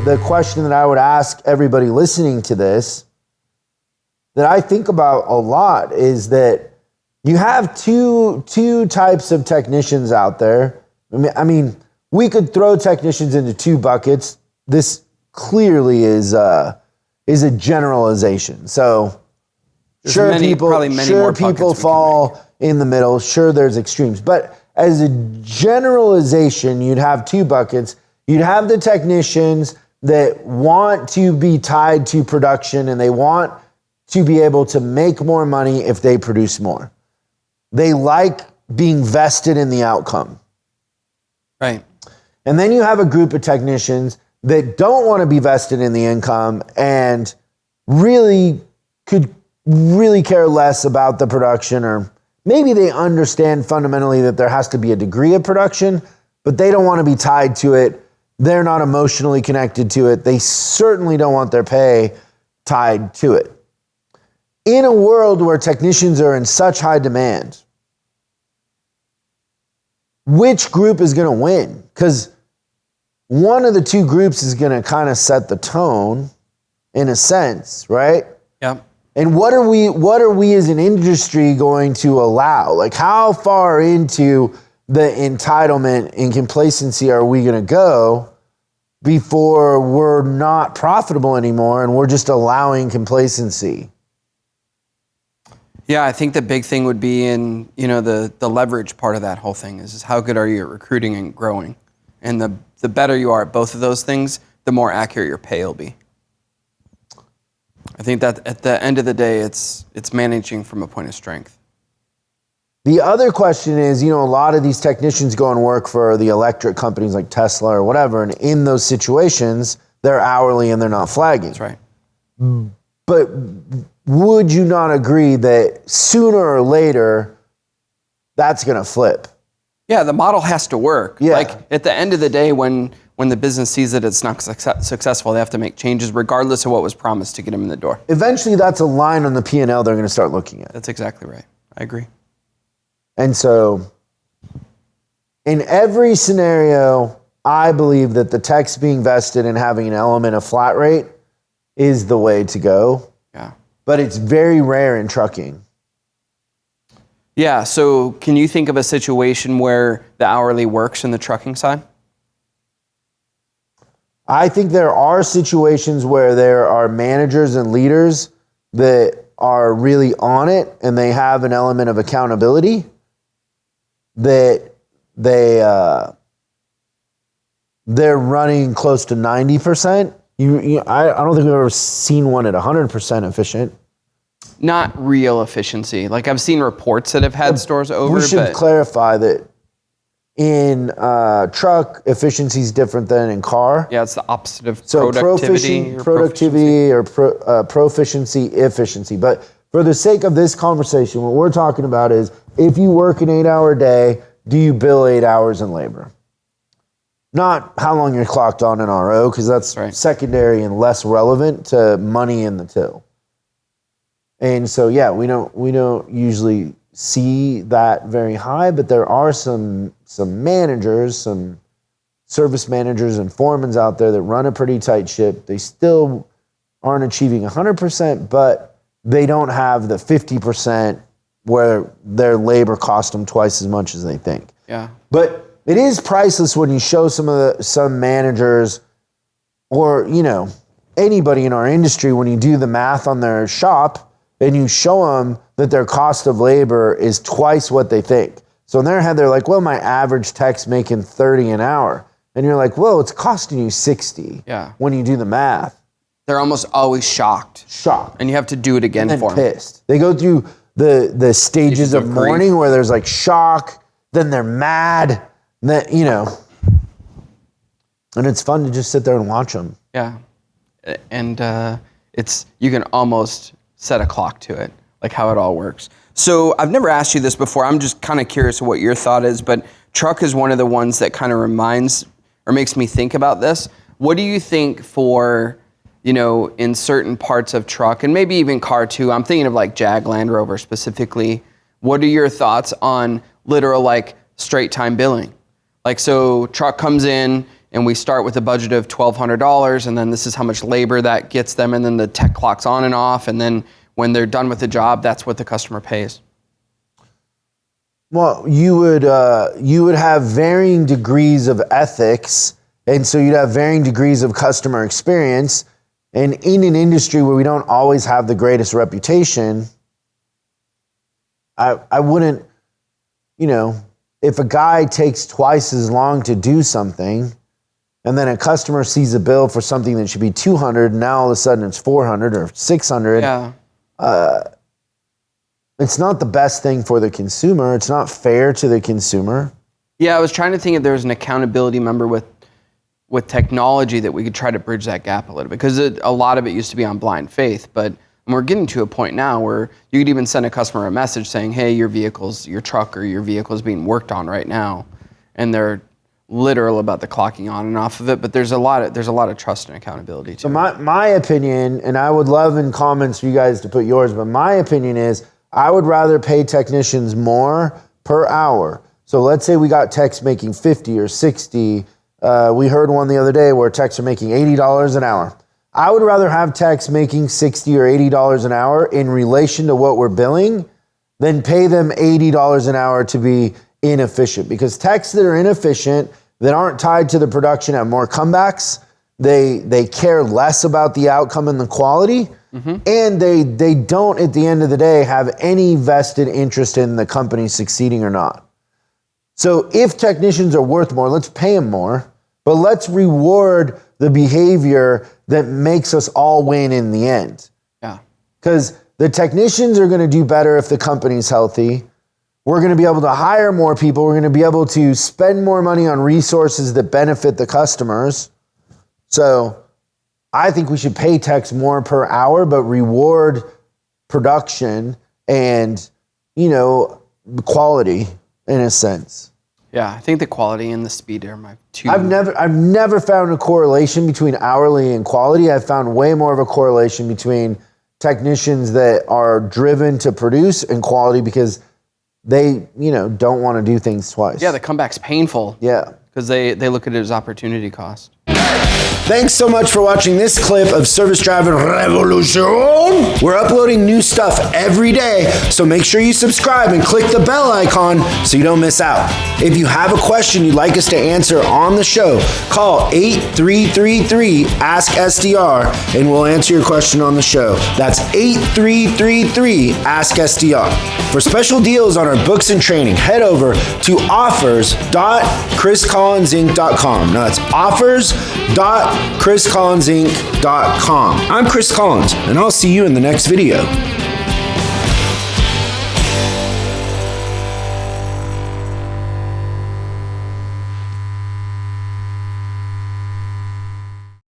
the question that I would ask everybody listening to this, that I think about a lot, is that you have two types of technicians out there. I mean, we could throw technicians into two buckets. This clearly is a generalization. So there's people fall in the middle. Sure, there's extremes. But as a generalization, you'd have two buckets. You'd have the technicians that want to be tied to production and they want to be able to make more money if they produce more. They like being vested in the outcome. Right. And then you have a group of technicians that don't want to be vested in the income and really could really care less about the production, or maybe they understand fundamentally that there has to be a degree of production, but they don't want to be tied to it. They're not emotionally connected to it. They certainly don't want their pay tied to it. In a world where technicians are in such high demand, which group is going to win? Because one of the two groups is going to kind of set the tone in a sense, right? Yeah. And what are we as an industry going to allow? Like, how far into the entitlement and complacency are we going to go before we're not profitable anymore and we're just allowing complacency? Yeah, I think the big thing would be in, the leverage part of that whole thing is how good are you at recruiting and growing? And the better you are at both of those things, the more accurate your pay will be. I think that at the end of the day, it's managing from a point of strength. The other question is, a lot of these technicians go and work for the electric companies like Tesla or whatever, and in those situations, they're hourly and they're not flagging. That's right. But would you not agree that sooner or later, that's going to flip? Yeah, the model has to work. Yeah. Like at the end of the day, when the business sees that it's not successful, they have to make changes regardless of what was promised to get them in the door. Eventually, that's a line on the P&L they're going to start looking at. That's exactly right. I agree. And so, in every scenario, I believe that the techs being vested and having an element of flat rate is the way to go. Yeah. But it's very rare in trucking. Yeah, so can you think of a situation where the hourly works in the trucking side? I think there are situations where there are managers and leaders that are really on it and they have an element of accountability that they're running close to 90%. I don't think we've ever seen one at 100% efficient. Not real efficiency. Like I've seen reports that have had stores over. We should clarify that in truck, efficiency is different than in car. Yeah, it's the opposite of productivity. Productivity or proficiency, efficiency. But for the sake of this conversation, what we're talking about is if you work an 8-hour day, do you bill 8 hours in labor? Not how long you're clocked on an RO, because that's right. Secondary and less relevant to money in the till. And so, yeah, we don't usually see that very high, but there are some managers, some service managers and foremans out there that run a pretty tight ship. They still aren't achieving 100%, but they don't have the 50% where their labor cost them twice as much as they think. Yeah. But it is priceless when you show some managers or, anybody in our industry, when you do the math on their shop, and you show them that their cost of labor is twice what they think. So in their head, they're like, well, my average tech's making 30 an hour. And you're like, well, it's costing you 60 when you do the math. They're almost always shocked. And you have to do it again for them. Pissed. They go through the stages of mourning where there's like shock, then they're mad, then, and it's fun to just sit there and watch them. Yeah. And you can almost set a clock to it, like how it all works. So I've never asked you this before. I'm just kind of curious of what your thought is, but truck is one of the ones that kind of reminds or makes me think about this. What do you think for, in certain parts of truck and maybe even car too? I'm thinking of like Jag Land Rover specifically. What are your thoughts on literal like straight time billing? Like, so truck comes in, and we start with a budget of $1,200, and then this is how much labor that gets them, and then the tech clock's on and off, and then when they're done with the job, that's what the customer pays. Well, you would have varying degrees of ethics, and so you'd have varying degrees of customer experience. And in an industry where we don't always have the greatest reputation, I wouldn't, if a guy takes twice as long to do something, and then a customer sees a bill for something that should be $200, and now all of a sudden it's $400 or $600. Yeah. It's not the best thing for the consumer. It's not fair to the consumer. Yeah, I was trying to think if there was an accountability member with technology that we could try to bridge that gap a little bit, because a lot of it used to be on blind faith, but we're getting to a point now where you could even send a customer a message saying, hey, your truck or your vehicle is being worked on right now, and they're literal about the clocking on and off of it. But there's a lot of trust and accountability too. So my opinion, and I would love in comments for you guys to put yours, but my opinion is I would rather pay technicians more per hour. So let's say we got techs making 50 or 60. We heard one the other day where techs are making $80 an hour. I would rather have techs making $60 or $80 an hour in relation to what we're billing than pay them $80 an hour to be inefficient, because techs that are inefficient, that aren't tied to the production, have more comebacks. They care less about the outcome and the quality. And they don't, at the end of the day, have any vested interest in the company succeeding or not. So if technicians are worth more, let's pay them more, but let's reward the behavior that makes us all win in the end. Yeah. Because the technicians are going to do better if the company's healthy. We're going to be able to hire more people. We're going to be able to spend more money on resources that benefit the customers. So I think we should pay techs more per hour, but reward production and, quality in a sense. Yeah, I think the quality and the speed are my two. I've never found a correlation between hourly and quality. I've found way more of a correlation between technicians that are driven to produce and quality, because they, don't want to do things twice. Yeah, the comeback's painful. Yeah. Because they look at it as opportunity cost. Thanks so much for watching this clip of Service Driving Revolution. We're uploading new stuff every day, so make sure you subscribe and click the bell icon so you don't miss out. If you have a question you'd like us to answer on the show, call 8333-ASK-SDR and we'll answer your question on the show. That's 8333-ASK-SDR. For special deals on our books and training, head over to offers.chriscollinsinc.com. Now that's offers.chriscollinsinc.com. I'm Chris Collins, and I'll see you in the next video.